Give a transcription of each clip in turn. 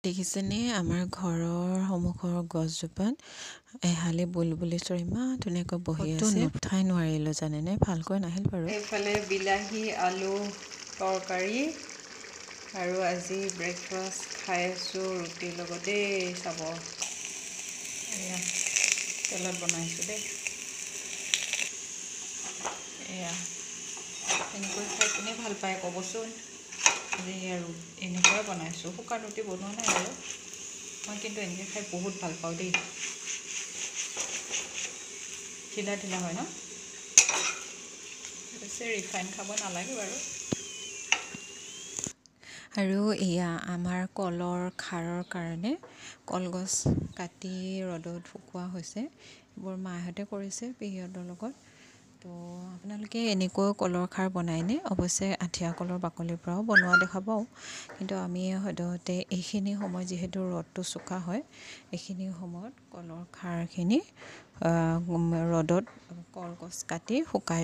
দেখিছেনে আমাৰ ঘৰৰ সন্মুখৰ গছজোপাত এহালি বুলবুলি চৰাই ইমান ধুনীয়াকৈ বহি আছে। নুঠাই নোৱাৰিলোঁ জানেনে, ভালকৈ নাহিল বাৰু। এইফালে বিলাহী আলু তৰকাৰী আৰু আজি ব্ৰেকফাষ্ট খাই আছোঁ ৰুটিৰ লগত দেই। চাব এয়া তেলত বনাইছোঁ দেই। এয়া এনেকৈ খাই কোনে ভাল পায় ক'বচোন। আজি আৰু এনেকুৱাই বনাইছোঁ, শুকান ৰুটি বনোৱা নাই আৰু মই কিন্তু এনেকৈ খাই বহুত ভাল পাওঁ দেই। ঢিলা ঢিলা হয় ন, বেছি ৰিফাইন খাব নালাগে বাৰু। আৰু এয়া আমাৰ কলৰ খাৰৰ কাৰণে কলগছ কাটি ৰ'দত শুকোৱা হৈছে। এইবোৰ মাহঁতে কৰিছে পেহীহঁতৰ লগত। তো আপোনালোকে এনেকৈ কলৰ খাৰ বনাইনে? অৱশ্যে আঠিয়া কলৰ বাকলিৰ পৰাও বনোৱা দেখা পাওঁ, কিন্তু আমি সদ্যহতে এইখিনি সময় যিহেতু ৰ'দটো চোকা হয়, এইখিনি সময়ত কলৰ খাৰখিনি ৰ'দত কলগছ কাটি শুকাই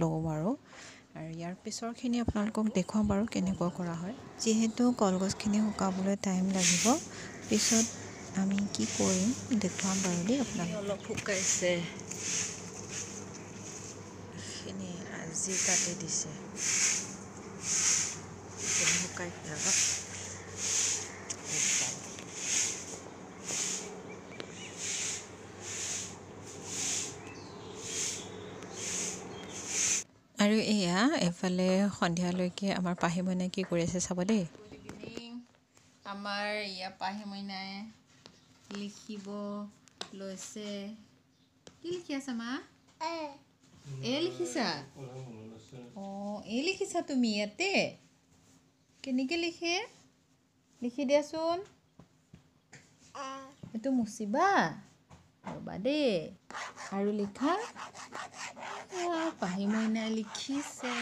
লওঁ আৰু ইয়াৰ পিছৰখিনি আপোনালোকক দেখুৱাম বাৰু কেনেকুৱা কৰা হয়। যিহেতু কলগছখিনি শুকাবলৈ টাইম লাগিব, পিছত আমি কি কৰিম দেখুৱাম বাৰু দেই। আপোনালোকে অলপ শুকাইছে, এইখিনি আজি কাটি দিছে, শুকাই পেলাব। আৰু এয়া এইফালে সন্ধিয়ালৈকে আমাৰ পাহি মইনাই কি কৰি আছে চাব দেই। Good evening. আমাৰ ইয়া পাহি মইনাই লিখিব লৈছে। কি লিখি আছা মা? এ লিখিছা? অঁ এই লিখিছা তুমি ইয়াতে? কেনেকৈ লিখে লিখি দিয়াচোন। এইটো মুচিবা ৰ'বা দেই। আৰু লিখা পাহি মইনাই লিখিছে।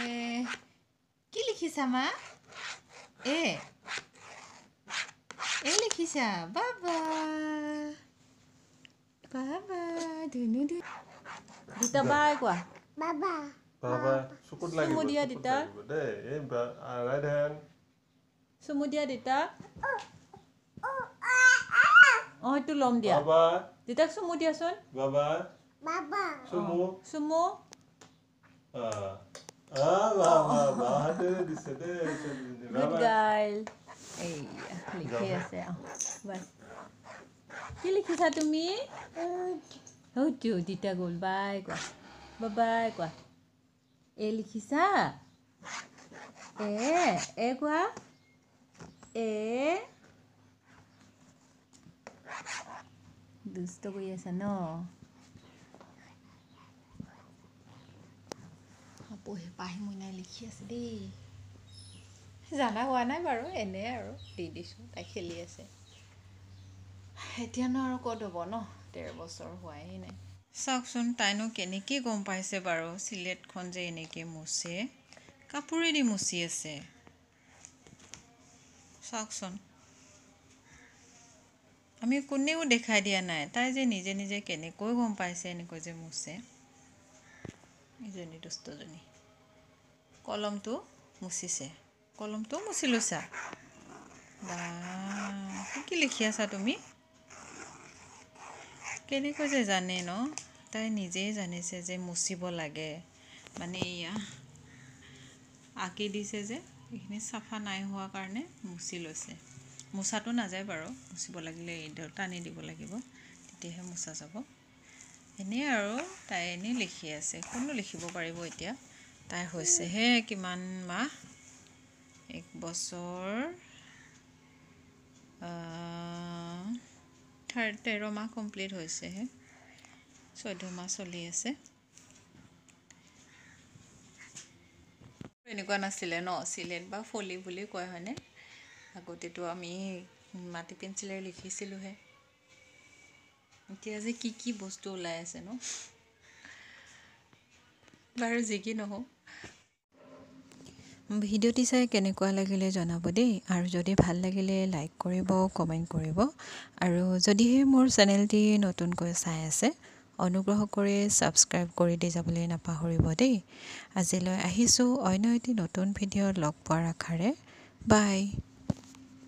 কি লিখিছা মা? এ লিখিছা? বাবা বাবা ধুনু ধুনু। দিতা বাই কোৱা। বাবা বাবা চকুত লাগিব, চুমু দিয়া দিতা দেই। এই ৰাইট হেণ্ড চুমু দিয়া দিতা। অঁ এইটো ল'ম দিয়া। বাবা দিতাক চুমু দিয়াচোন। বাবা বাবা চুমু চুমু। Good girl. এইয়া লিখি আছে। বাছ কি লিখিছা তুমি? হয়তো দিতা গ'ল। বাই কোৱা, বাবাই কোৱা। এ লিখিছা? এ কোৱা। এ দুষ্ট কৰি আছা ন? পাহি মইনাই লিখি আছে দেই। জানা হোৱা নাই বাৰু, এনেই আৰু দি দিছোঁ, তাই খেলি আছে। এতিয়ানো আৰু ক'ত হ'ব ন, 13 বছৰ হোৱাই নাই। চাওকচোন তাইনো কেনেকৈ গম পাইছে বাৰু চিলেটখন যে এনেকৈ মুচে। কাপোৰেদি মুচি আছে চাওকচোন। আমি কোনেও দেখাই দিয়া নাই, তাই যে নিজে নিজে কেনেকৈ গম পাইছে এনেকৈ যে মুচে। ইজনী দুষ্টজনী। কলমটো মুচিছে, কলমটোও মুচি লৈছা। বা কি লিখি আছা তুমি? কেনেকৈ যে জানে ন, তাই নিজেই জানিছে যে মুচিব লাগে। মানে এয়া আঁকি দিছে যে, এইখিনি চাফা নাই হোৱা কাৰণে মুচি লৈছে। মোচাটো নাযায় বাৰু, মুচিব লাগিলে টানি দিব লাগিব, তেতিয়াহে মোচা যাব। এনেই আৰু তাই এনেই লিখি আছে, কোনো লিখিব পাৰিব এতিয়া। তাই হৈছেহে কিমান মাহ, 1 বছৰ 13 মাহ কমপ্লিট হৈছেহে, 14 মাহ চলি আছে। এনেকুৱা নাছিলে ন, চিলেট বা ফলি বুলি কয় হয়নে? আগতেতো আমি মাটি পেঞ্চিলেৰে লিখিছিলোঁহে। এতিয়া যে কি কি বস্তু ওলাই আছে ন। বাৰু যি কি নহওক, ভিডিঅ'টি চাই কেনেকুৱা লাগিলে জনাব দেই। আৰু যদি ভাল লাগিলে লাইক কৰিব, কমেণ্ট কৰিব। আৰু যদিহে মোৰ চেনেলটি নতুনকৈ চাই আছে, অনুগ্ৰহ কৰি ছাবস্ক্ৰাইব কৰি দি যাবলৈ নাপাহৰিব দেই। আজিলৈ আহিছোঁ অন্য এটি নতুন ভিডিঅ'ত লগ পোৱাৰ আশাৰে। বাই।